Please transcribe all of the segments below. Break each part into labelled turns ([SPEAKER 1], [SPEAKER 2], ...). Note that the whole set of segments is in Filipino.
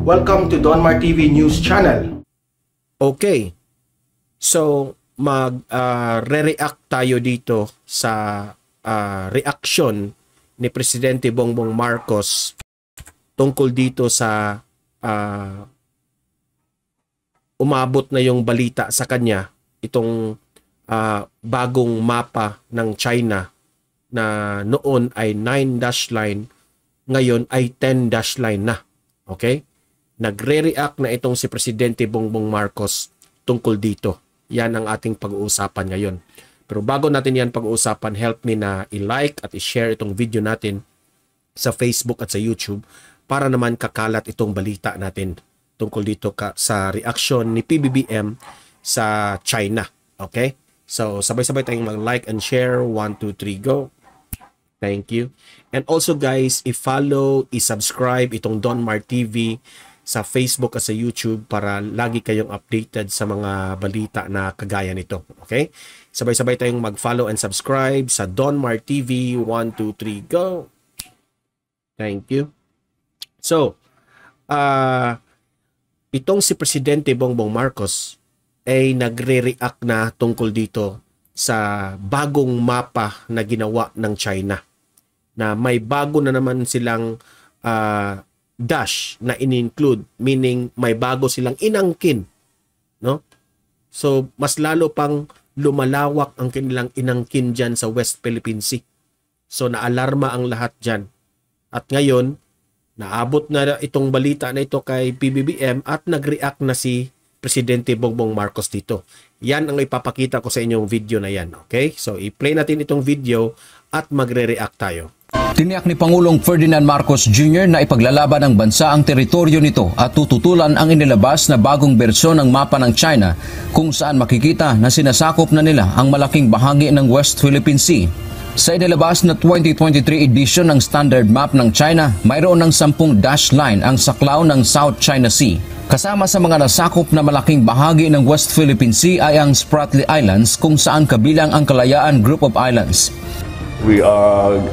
[SPEAKER 1] Welcome to Donmar TV News Channel.
[SPEAKER 2] Okay, so re-react tayo dito sa reaksyon ni Presidente Bongbong Marcos tungkol dito sa umabot na yung balita sa kanya, itong bagong mapa ng China na noon ay 9-dash line, ngayon ay 10-dash line na. Okay? Nagre-react na itong si Presidente Bongbong Marcos tungkol dito. Yan ang ating pag-uusapan ngayon. Pero bago natin yan pag-uusapan, help me na i-like at i-share itong video natin sa Facebook at sa YouTube para naman kakalat itong balita natin tungkol dito sa reaksyon ni PBBM sa China. Okay? So, sabay-sabay tayong mag-like and share. 1, 2, 3, go. Thank you. And also guys, i-follow, i-subscribe itong Donmar TV sa Facebook at sa YouTube para lagi kayong updated sa mga balita na kagaya nito. Okay? Sabay-sabay tayong mag-follow and subscribe sa Donmar TV. 1, 2, 3, go. Thank you. So, itong si Presidente Bongbong Marcos ay nagre-react na tungkol dito sa bagong mapa na ginawa ng China. Na may bago na naman silang dash na in-include, meaning may bago silang inangkin, no? So mas lalo pang lumalawak ang kanilang inangkin diyan sa West Philippine Sea. So naalarma ang lahat diyan. At ngayon naabot na itong balita na ito kay PBBM at nag-react na si Presidente Bongbong Marcos dito. Yan ang ipapakita ko sa inyong video na yan. Okay? So i-play natin itong video at magre-react tayo.
[SPEAKER 3] Tiniyak ni Pangulong Ferdinand Marcos Jr. na ipaglalaban ng bansa ang teritoryo nito at tututulan ang inilabas na bagong bersyon ng mapa ng China kung saan makikita na sinasakop na nila ang malaking bahagi ng West Philippine Sea. Sa inilabas na 2023 edition ng Standard Map ng China, mayroon ng 10 dash line ang saklaw ng South China Sea. Kasama sa mga nasakop na malaking bahagi ng West Philippine Sea ay ang Spratly Islands kung saan kabilang ang Kalayaan Group of Islands.
[SPEAKER 4] We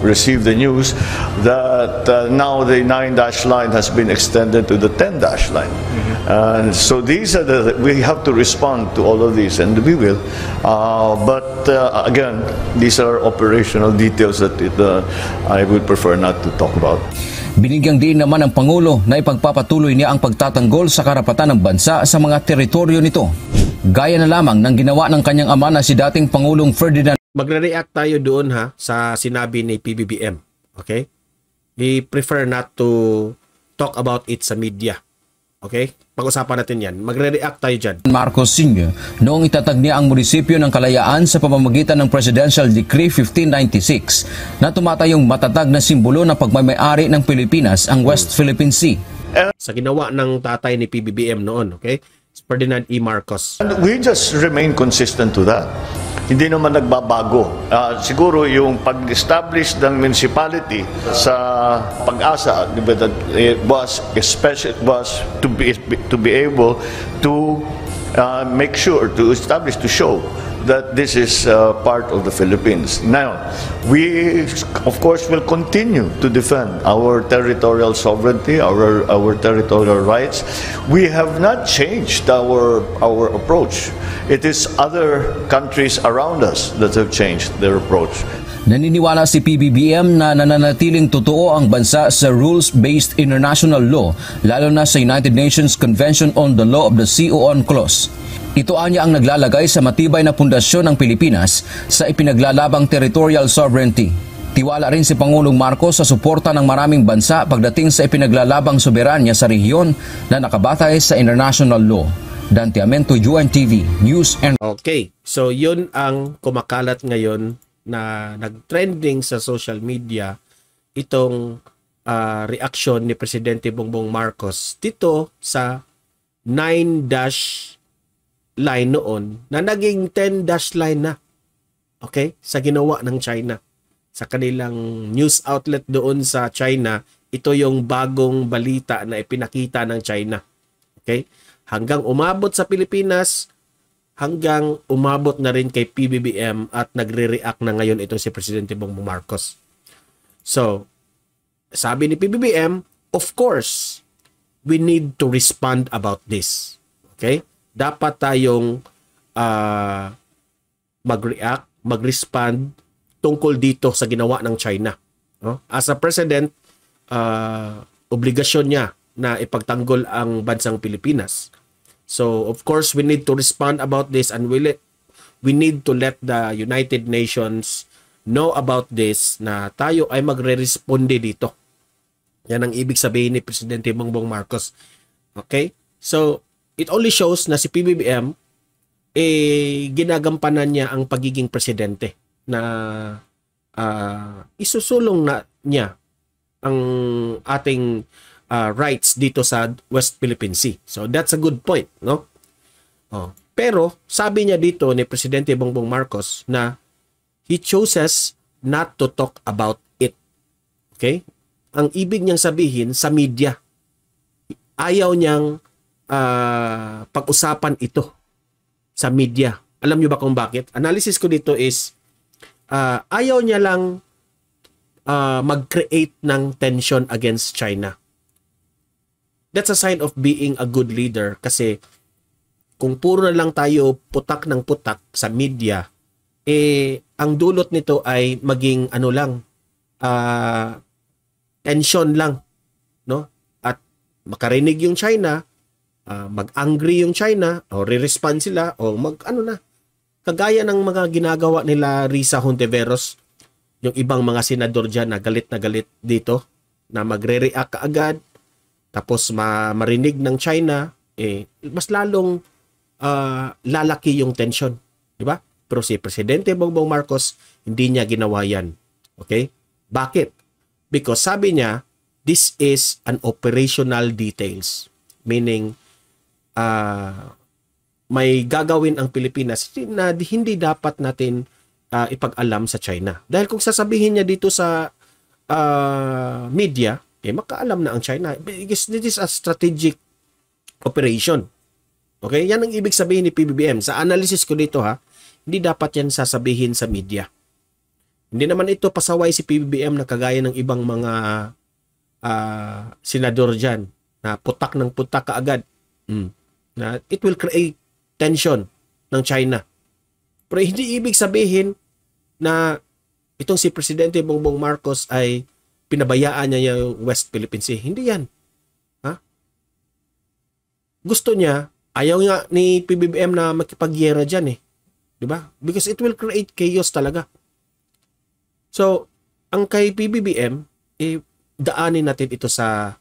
[SPEAKER 4] received the news that now the 9-dash line has been extended to the 10-dash line. And so these are we have to respond to all of these, and we will. But again, these are operational details that I would prefer not to talk about.
[SPEAKER 3] Binigyang din naman ng Pangulo na ipagpapatuloy niya ang pagtatanggol sa karapatan ng bansa sa mga teritoryo nito. Gaya na lamang ng ginawa ng kanyang ama na si dating Pangulong Ferdinand.
[SPEAKER 2] Magre-react tayo doon sa sinabi ni PBBM. Okay? We prefer not to talk about it sa media. Okay? Pag-usapan natin yan. Magre-react tayo dyan.
[SPEAKER 3] Marcos Sr. noong itatag niya ang munisipyo ng Kalayaan sa pamamagitan ng Presidential Decree 1596 na tumatayong matatag na simbolo ng pagmamay-ari ng Pilipinas ang West Philippine Sea.
[SPEAKER 2] Sa ginawa ng tatay ni PBBM noon. Okay? Ferdinand E. Marcos.
[SPEAKER 4] And we just remain consistent to that. Hindi naman nagbabago. Siguro yung pag-establish ng municipality sa Pag-asa, it was to be able to make sure, to establish, to show that this is part of the Philippines. Now, we of course will continue to defend our territorial sovereignty, our territorial rights. We have not changed our approach. It is other countries around us that have changed their approach.
[SPEAKER 3] Naniniwala si PBBM na nananatiling totoo ang bansa sa rules-based international law, lalo na sa United Nations Convention on the Law of the Sea o UNCLOS. Ito anya ang naglalagay sa matibay na pundasyon ng Pilipinas sa ipinaglalabang territorial sovereignty. Tiwala rin si Pangulong Marcos sa suporta ng maraming bansa pagdating sa ipinaglalabang soberanya sa rehiyon na nakabatay sa international law. Dante Amento, UNTV News and...
[SPEAKER 2] Okay, so yun ang kumakalat ngayon na nag-trending sa social media, itong reaksyon ni Presidente Bongbong Marcos dito sa 9-dash line noon na naging 10-dash line na. Okay? Sa ginawa ng China. Sa kanilang news outlet doon sa China, ito yung bagong balita na ipinakita ng China. Okay? Hanggang umabot sa Pilipinas, hanggang umabot na rin kay PBBM at nagre-react na ngayon ito si Presidente Bongbong Marcos. So, sabi ni PBBM, of course, we need to respond about this. Okay? Dapat tayong mag-react, mag-respond tungkol dito sa ginawa ng China. No? As a president, obligasyon niya na ipagtanggol ang bansang Pilipinas. So, of course, we need to respond about this, and we need to let the United Nations know about this, na tayo ay magre-responde dito. Yan ang ibig sabihin ni Presidente Bongbong Marcos. Okay? So, it only shows na si PBBM ginagampanan niya ang pagiging presidente, na isusulong na niya ang ating rights dito sa West Philippine Sea. So that's a good point, no? Pero sabi niya dito ni Presidente Bongbong Marcos na he chooses not to talk about it. Okay? Ang ibig niyang sabihin sa media, ayaw niyang pag-usapan ito sa media. Alam niyo ba kung bakit? Analysis ko dito is ayaw niya lang mag-create ng tension against China. That's a sign of being a good leader, kasi kung puro na lang tayo putak ng putak sa media, ang dulot nito ay maging tension lang, no? At makarinig yung China, mag-angry yung China, o re-respond sila, o kagaya ng mga ginagawa nila Risa Hontiveros, yung ibang mga senador dyan na galit dito, na magre-react kaagad, tapos marinig ng China, mas lalong lalaki yung tension, di ba? Pero si Presidente Bongbong Marcos, hindi niya ginawa yan. Okay? Bakit? Because sabi niya, this is an operational details. Meaning, may gagawin ang Pilipinas na hindi dapat natin ipag-alam sa China. Dahil kung sasabihin niya dito sa media, makaalam na ang China. Because this is a strategic operation. Okay? Yan ang ibig sabihin ni PBBM. Sa analysis ko dito, hindi dapat yan sasabihin sa media. Hindi naman ito pasaway si PBBM na kagaya ng ibang mga senador dyan na putak ng putak kaagad. Na it will create tension ng China. Pero hindi ibig sabihin na itong si Presidente Bongbong Marcos ay pinabayaan niya yung West Philippine Sea. Hindi yan. Gusto niya, ayaw nga ni PBBM na makipagyera dyan Diba? Because it will create chaos talaga. So, ang kay PBBM, daanin natin ito sa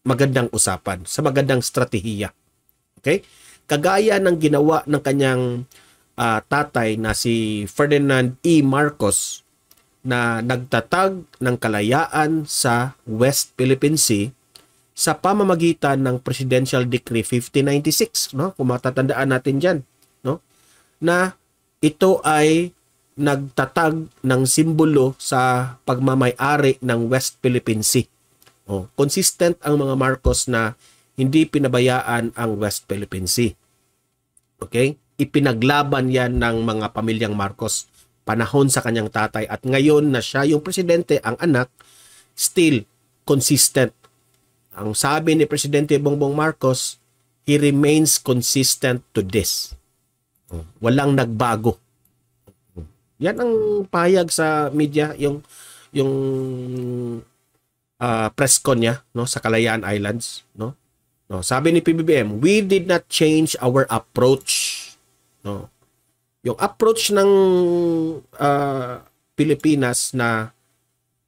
[SPEAKER 2] magandang usapan, sa magandang strategiya. Okay? Kagaya ng ginawa ng kanyang tatay na si Ferdinand E. Marcos, na nagtatag ng kalayaan sa West Philippine Sea sa pamamagitan ng Presidential Decree 5096, no? Kung matatandaan natin diyan, no? Na ito ay nagtatag ng simbolo sa pagmamay-ari ng West Philippine Sea. Consistent ang mga Marcos na hindi pinabayaan ang West Philippine Sea. Okay? Ipinaglaban yan ng mga pamilyang Marcos panahon sa kanyang tatay, at ngayon na siya yung presidente, ang anak, still consistent. Ang sabi ni Presidente Bongbong Marcos, he remains consistent to this. Walang nagbago. Yan ang pahayag sa media, yung press con niya, no, sa Kalayaan Islands, no? No, sabi ni PBBM, we did not change our approach. No. Yung approach ng Pilipinas na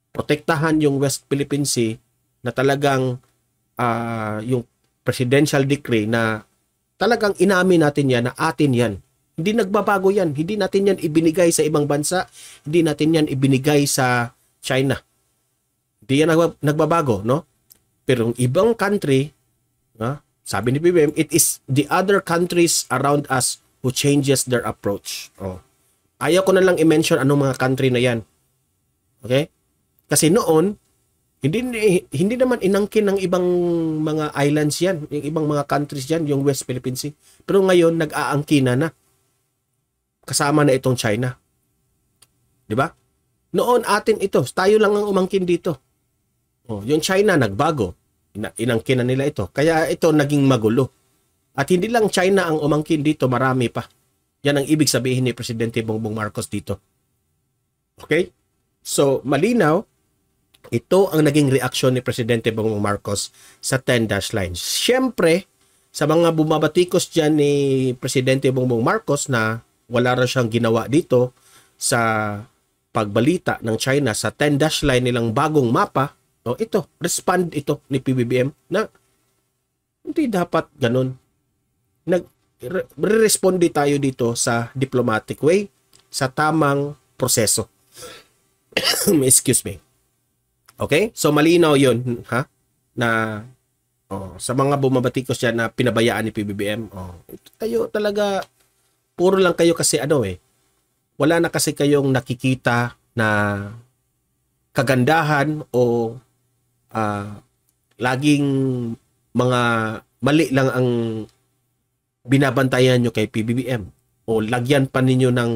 [SPEAKER 2] protektahan yung West Philippine Sea, na talagang yung presidential decree na talagang inamin natin yan na atin yan. Hindi nagbabago yan. Hindi natin yan ibinigay sa ibang bansa. Hindi natin yan ibinigay sa China. Hindi yan nagbabago, no? Pero yung ibang country, sabi ni PBBM, it is the other countries around us who changes their approach. Ayaw ko na lang i-mention anong mga country na yan. Okay? Kasi noon, hindi naman inangkin ng ibang mga islands yan, yung ibang mga countries yan, yung West Philippine Sea. Pero ngayon, nag-aangkina na. Kasama na itong China. Di ba? Noon atin ito, tayo lang ang umangkin dito. Yung China nagbago. inangkin na nila ito. Kaya ito naging magulo. At hindi lang China ang umangkin dito, marami pa. Yan ang ibig sabihin ni Presidente Bongbong Marcos dito. Okay? So, malinaw, ito ang naging reaksyon ni Presidente Bongbong Marcos sa 10-dash lines. Siyempre, sa mga bumabatikos dyan ni Presidente Bongbong Marcos na wala rin siyang ginawa dito sa pagbalita ng China sa 10-dash line nilang bagong mapa, ito, respond ito ni PBBM na hindi dapat ganun. Re-responde tayo dito sa diplomatic way, sa tamang proseso. Excuse me. Okay? So malinaw yun, ha? Na sa mga bumabatikos dyan na pinabayaan ni PBBM, tayo talaga, puro lang kayo kasi wala na kasi kayong nakikita na kagandahan o laging mga mali lang ang binabantayan nyo kay PBBM o lagyan pa ninyo ng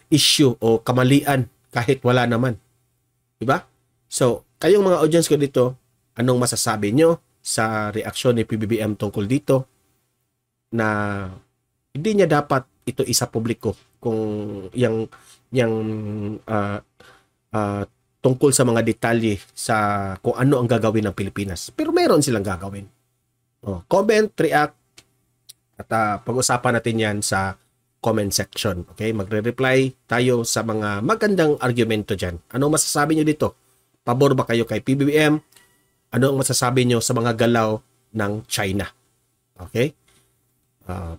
[SPEAKER 2] issue o kamalian kahit wala naman. Diba? So, kayong mga audience ko dito, anong masasabi nyo sa reaksyon ni PBBM tungkol dito na hindi niya dapat ito isa publiko kung yung tungkol sa mga detalye sa kung ano ang gagawin ng Pilipinas. Pero meron silang gagawin. Comment, react, at pag-usapan natin yan sa comment section. Okay? Magre-reply tayo sa mga magandang argumento dyan. Ano masasabi nyo dito? Pabor ba kayo kay PBBM? Ano ang masasabi nyo sa mga galaw ng China? Okay?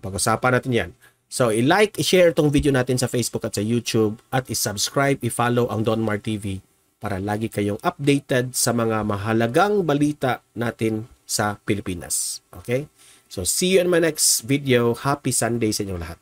[SPEAKER 2] Pag-usapan natin yan. So, i-like, i-share itong video natin sa Facebook at sa YouTube at i-subscribe, i-follow ang Don Mar TV para lagi kayong updated sa mga mahalagang balita natin sa Pilipinas. Okay? So, see you in my next video. Happy Sunday sa inyong lahat.